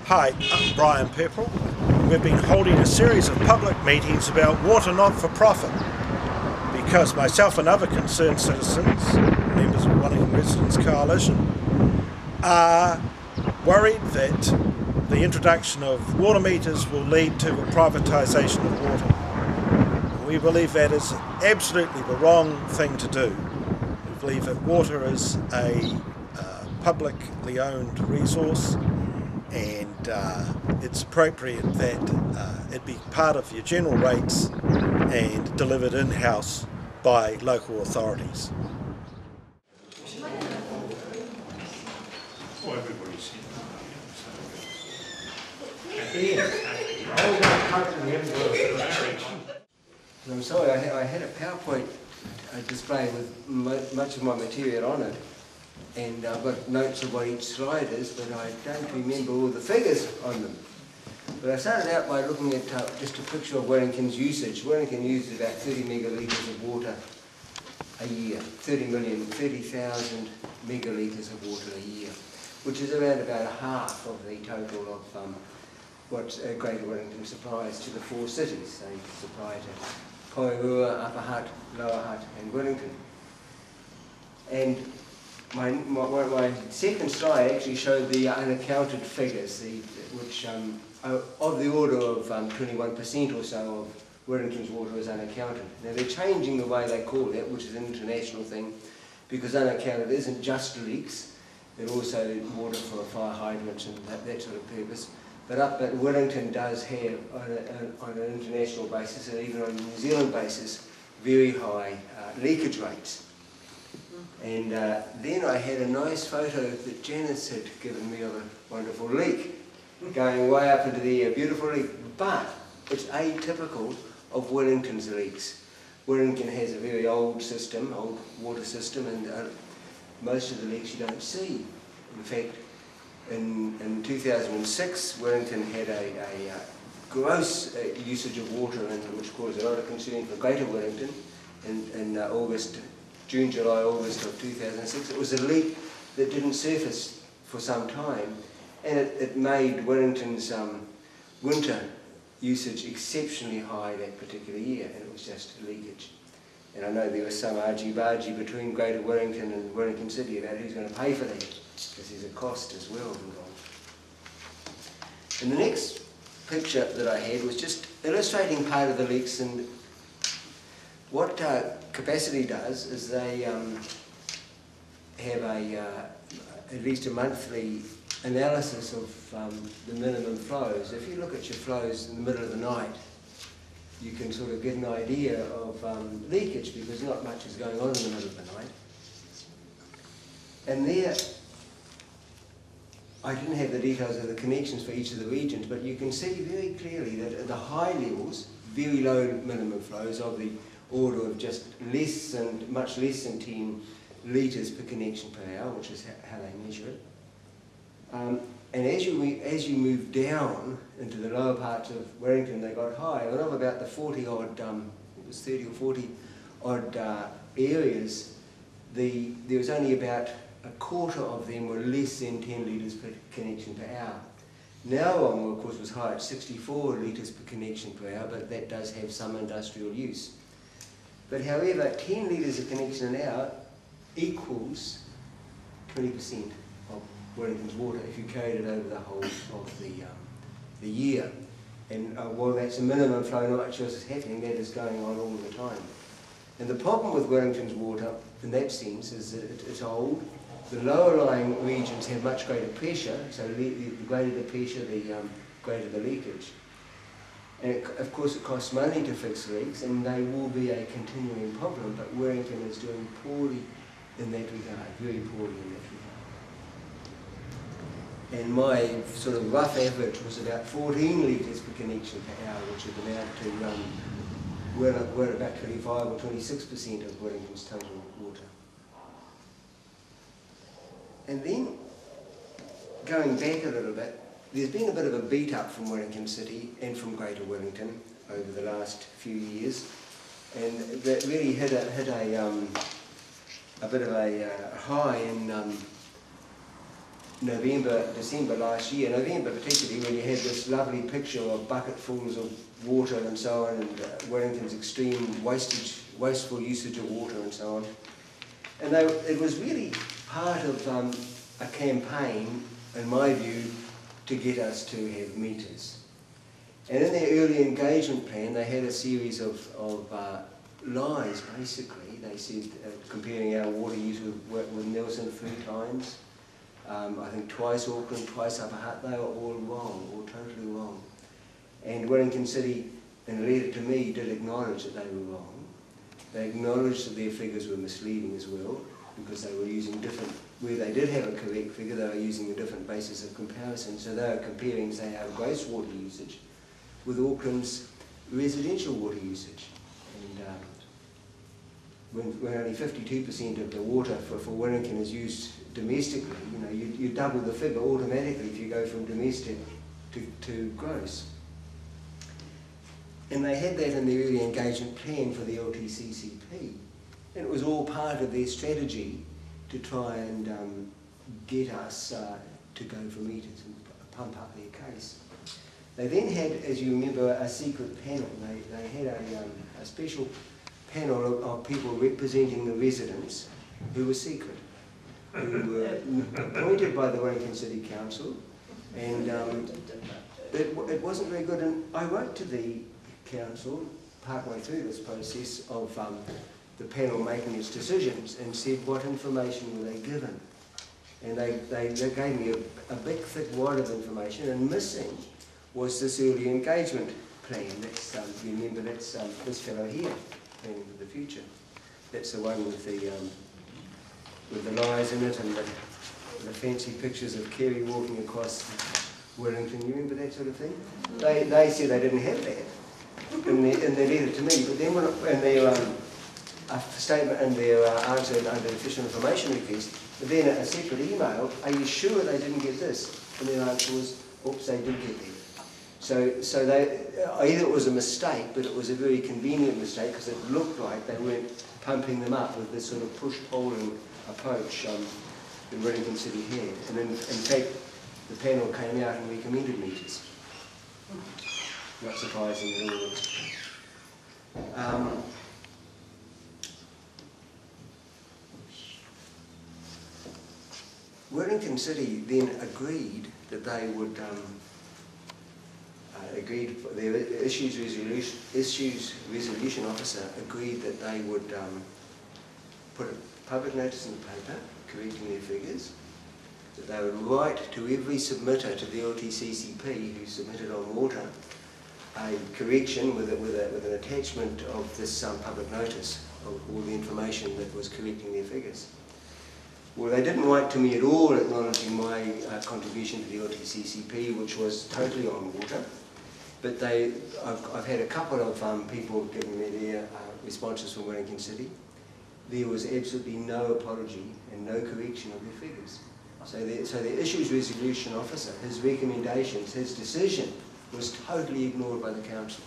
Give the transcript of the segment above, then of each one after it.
Hi, I'm Brian Pepperell. We've been holding a series of public meetings about water not-for-profit because myself and other concerned citizens, members of the Wellington Residents Coalition, are worried that the introduction of water meters will lead to a privatisation of water. We believe that is absolutely the wrong thing to do. We believe that water is a publicly owned resource, and it's appropriate that it be part of your general rates and delivered in-house by local authorities. I'm sorry, I had a PowerPoint display with much of my material on it, and I've got notes of what each slide is, but I don't remember all the figures on them. But I started out by looking at just a picture of Wellington's usage. Wellington uses about 30 megalitres of water a year, 30,000 megalitres of water a year, which is around about a half of the total of what Greater Wellington supplies to the four cities. They supply to Porirua, Upper Hutt, Lower Hutt and Wellington. And my second slide actually showed the unaccounted figures, which of the order of 21% or so of Wellington's water is unaccounted. Now they're changing the way they call that, which is an international thing, because unaccounted isn't just leaks, but also water for fire hydrants and that sort of purpose. But Wellington does have, on an international basis and even on a New Zealand basis, very high leakage rates. And then I had a nice photo that Janice had given me of a wonderful leak going way up into the beautiful leak, but it's atypical of Wellington's leaks. Wellington has a very old system, old water system, and most of the leaks you don't see. In fact, in 2006, Wellington had a gross usage of water, which caused a lot of concern for Greater Wellington in June, July, August of 2006. It was a leak that didn't surface for some time, and it made Wellington's winter usage exceptionally high that particular year, and it was just leakage. And I know there was some argy-bargy between Greater Wellington and Wellington City about who's going to pay for that, because there's a cost as well involved. And the next picture that I had was just illustrating part of the leaks, and what Capacity does is they have at least a monthly analysis of the minimum flows. If you look at your flows in the middle of the night, you can sort of get an idea of leakage, because not much is going on in the middle of the night. And there, I didn't have the details of the connections for each of the regions, but you can see very clearly that at the high levels, very low minimum flows of the order of just much less than 10 litres per connection per hour, which is how they measure it. And as you move down into the lower parts of Wellington, they got high, and of about the 40-odd, it was 30 or 40-odd areas, there was only about a quarter of them were less than 10 litres per connection per hour. Now, of course, was high at 64 litres per connection per hour, but that does have some industrial use. But however, 10 litres of connection an hour equals 20% of Wellington's water if you carried it over the whole of the year. And while that's a minimum flow, not much else is happening, that is going on all the time. And the problem with Wellington's water, in that sense, is that it's old. The lower lying regions have much greater pressure, so the greater the pressure, the greater the leakage. And of course it costs money to fix leaks, and they will be a continuing problem, but Wellington is doing poorly in that regard, very poorly in that regard. And my sort of rough average was about 14 litres per connection per hour, which would amount to well about 25 or 26% of Wellington's total water. And then, going back a little bit, there's been a bit of a beat up from Wellington City and from Greater Wellington over the last few years, and that really hit a bit of a high in November, December last year, November particularly, when you had this lovely picture of bucketfuls of water and so on, and Wellington's extreme wasteful usage of water and so on. And it was really part of a campaign, in my view, to get us to have meters. And in their early engagement plan, they had a series of lies, basically. They said, comparing our water use with Nelson 3 times, I think twice Auckland, twice Upper Hutt, they were all wrong, all totally wrong. And Wellington City, in a letter to me, did acknowledge that they were wrong. They acknowledged that their figures were misleading as well, because they were using different, where they did have a correct figure, they were using a different basis of comparison. So they were comparing, say, our gross water usage with Auckland's residential water usage. And when only 52% of the water for Wellington is used domestically, you know, you double the figure automatically if you go from domestic to gross. And they had that in their early engagement plan for the LTCCP. And it was all part of their strategy to try and get us to go for meters and pump up their case. They then had, as you remember, a secret panel. They had a special panel of people representing the residents who were secret, who were appointed by the Wellington City Council, and it wasn't very good. And I wrote to the council partway through this process of the panel making its decisions and said, what information were they given? And they gave me a big thick wad of information, and missing was this early engagement plan. That's, you remember, that's this fellow here, Planning for the Future. That's the one with the lies in it and the fancy pictures of Kerry walking across Wellington. You remember that sort of thing? They said they didn't have that in their letter to me, but then in their statement and their answer under the official information request, but then a separate email, are you sure they didn't get this? And their answer was, oops, they did get that. So they, either it was a mistake, but it was a very convenient mistake because it looked like they weren't pumping them up with this sort of push-polling approach that Wellington City had. And in fact, the panel came out and recommended meters. Not surprising at all. Wellington City then agreed that they would their issues resolution officer agreed that they would put a public notice in the paper correcting their figures, that they would write to every submitter to the LTCCP who submitted on water a correction with an attachment of this public notice of all the information that was correcting their figures. Well, they didn't write to me at all acknowledging my contribution to the LTCCP, which was totally on water. But I've had a couple of people giving me their responses from Wellington City. There was absolutely no apology and no correction of their figures. So the issues resolution officer, his recommendations, his decision was totally ignored by the council.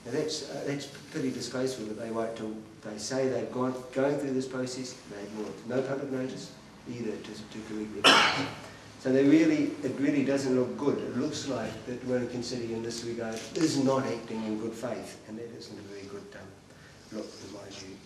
Now that's pretty disgraceful that they say they've going through this process, they ignored no public notice either to correct their figures. So it really doesn't look good. It looks like that Wellington City in this regard is not acting in good faith, and that isn't a very good look in my view.